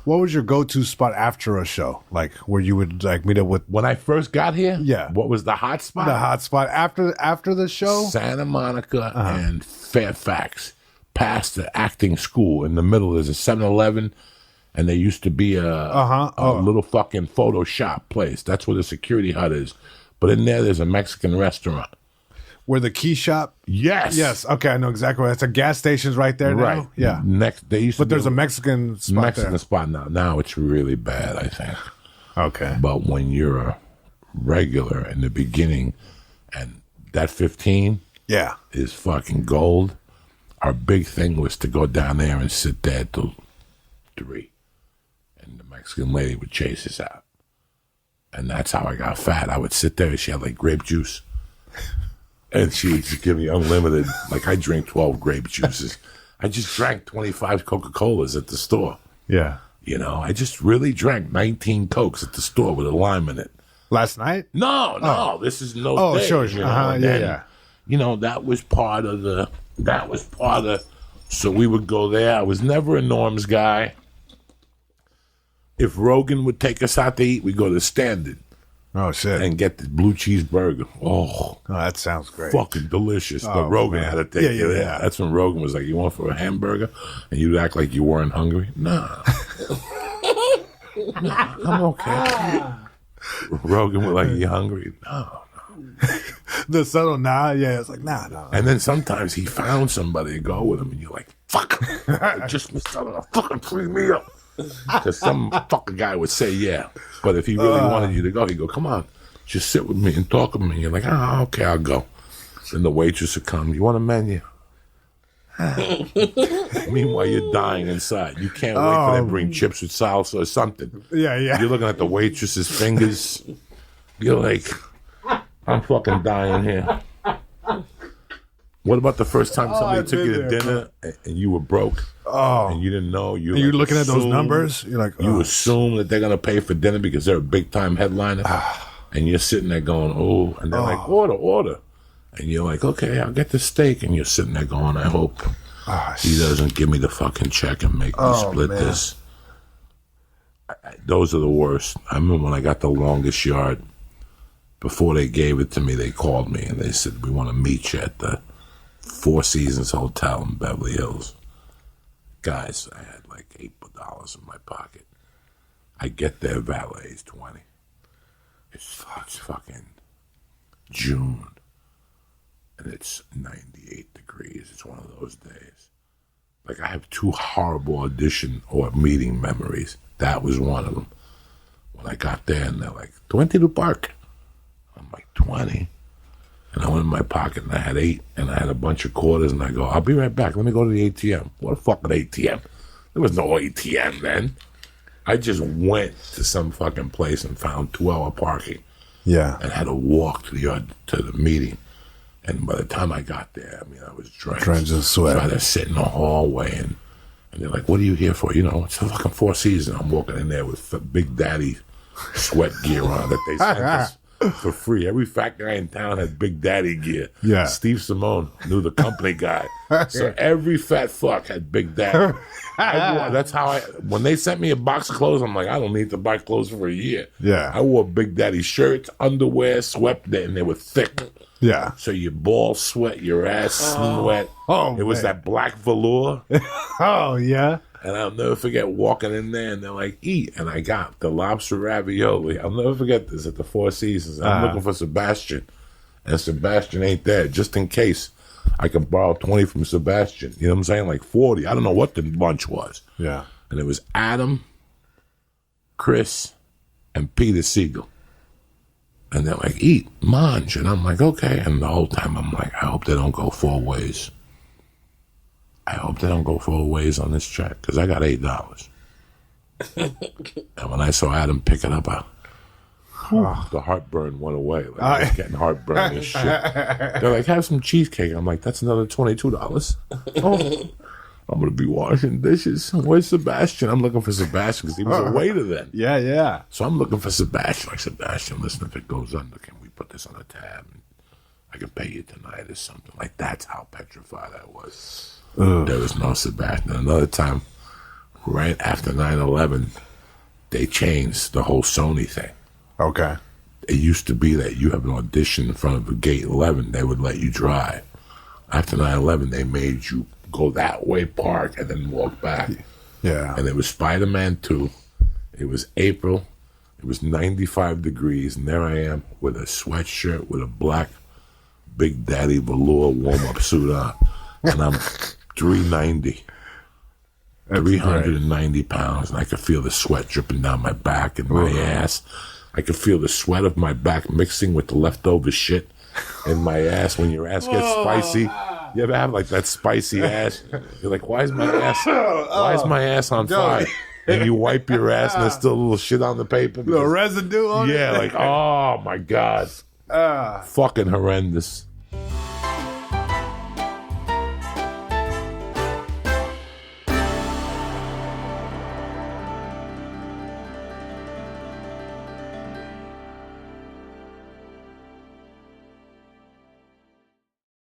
What was your go-to spot after a show? Like where you would like meet up with? When I first got here, Yeah. What was the hot spot? The hot spot after the show? Santa Monica and Fairfax, past the acting school. In the middle, there's a 7-Eleven, and there used to be a little fucking photo shop place. That's where the security hut is. But in there's a Mexican restaurant. Where the key shop? Yes. Yes. Okay, I know exactly where. It's a gas station's right there now? Right. Yeah. Next, they used to But there's a Mexican spot there. spot now. Now it's really bad, I think. Okay. But when you're a regular in the beginning, and that 15 is fucking gold, our big thing was to go down there and sit there till 3. And the Mexican lady would chase us out. And that's how I got fat. I would sit there and she had like grape juice. And she would just give me unlimited. Like I drink 12 grape juices. I just drank 25 Coca-Colas at the store. Yeah. You know, I just really drank 19 Cokes at the store with a lime in it. Last night? No, this is no day. Sure. You know? Yeah. You know, that was part of, so we would go there. I was never a Norm's guy. If Rogan would take us out to eat, we'd go to Standard. Oh, shit. And get the blue cheeseburger. Oh, that sounds great. Fucking delicious. But Rogan had to take you there. That's when Rogan was like, you want for a hamburger? And you'd act like you weren't hungry? Nah. I'm okay. Rogan was like, you hungry? No. The subtle nah, it's like, nah. And then sometimes he found somebody to go with him, and you're like, fuck. I just missed out on a fucking free meal. Because some fucking guy would say yeah. But if he really wanted you to go, he'd go, come on, just sit with me and talk with me. And you're like, okay, I'll go. Then the waitress would come, you want a menu? Meanwhile, you're dying inside. You can't wait for them to bring chips with salsa or something. Yeah. You're looking at the waitress's fingers. You're like, I'm fucking dying here. What about the first time somebody took you to dinner and you were broke? And you didn't know. You're looking at those numbers? You're like, you assume that they're going to pay for dinner because they're a big time headliner. And you're sitting there going, and they're like, order. And you're like, okay, I'll get the steak. And you're sitting there going, I hope he doesn't give me the fucking check and make me split this. Those are the worst. I remember when I got the longest yard, before they gave it to me, they called me and they said, we want to meet you at the Four Seasons Hotel in Beverly Hills. Guys, I had like $8 in my pocket. I get there, valet's 20. It's fucking June. And it's 98 degrees. It's one of those days. Like I have 2 horrible audition or meeting memories. That was one of them. When I got there and they're like, 20 to park. I'm like, 20? And I went in my pocket and I had 8 and I had a bunch of quarters and I go, I'll be right back. Let me go to the ATM. What a fucking ATM? There was no ATM then. I just went to some fucking place and found 2-hour parking. Yeah. And had to walk to the meeting. And by the time I got there, I mean, I was drenched. Drenched in sweat. So I had to sit in the hallway and they're like, what are you here for? You know, it's the fucking Four Seasons. I'm walking in there with Big Daddy sweat gear on that they sent us for free. Every fat guy in town had Big Daddy gear. Yeah. Steve Simone knew the company guy. So every fat fuck had Big Daddy. That's how when they sent me a box of clothes, I'm like, I don't need to buy clothes for a year. Yeah. I wore Big Daddy shirts, underwear, swept it, and they were thick. Yeah. So your balls sweat, your ass sweat. It was that black velour. Yeah. And I'll never forget walking in there and they're like, eat. And I got the lobster ravioli. I'll never forget this at the Four Seasons. I'm looking for Sebastian. And Sebastian ain't there, just in case I could borrow 20 from Sebastian. You know what I'm saying? Like 40. I don't know what the lunch was. Yeah. And it was Adam, Chris, and Peter Siegel. And they're like, eat, mange. And I'm like, okay. And the whole time I'm like, I hope they don't go 4 ways. I hope they don't go 4 ways on this check because I got $8. And when I saw Adam pick it up, the heartburn went away. Like, I was getting heartburn and shit. They're like, have some cheesecake. I'm like, that's another $22. I'm going to be washing dishes. Where's Sebastian? I'm looking for Sebastian because he was a waiter then. Yeah. So I'm looking for Sebastian. Like, Sebastian, listen, if it goes under, can we put this on a tab? I can pay you tonight or something. Like, that's how petrified I was. There was no Sebastian. Another time, right after 9/11, they changed the whole Sony thing. Okay. It used to be that you have an audition in front of a gate 11, they would let you drive. After 9/11, they made you go that way, park, and then walk back. Yeah. And it was Spider-Man 2. It was April. It was 95 degrees, and there I am with a sweatshirt with a black Big Daddy velour warm-up suit on. And I'm 390. 390 pounds, and I could feel the sweat dripping down my back and my ass. I could feel the sweat of my back mixing with the leftover shit in my ass when your ass gets spicy. You ever have like that spicy ass? You're like, why is my ass on fire? And you wipe your ass and there's still a little shit on the paper. The residue on it? Yeah, like, oh my God. Fucking horrendous.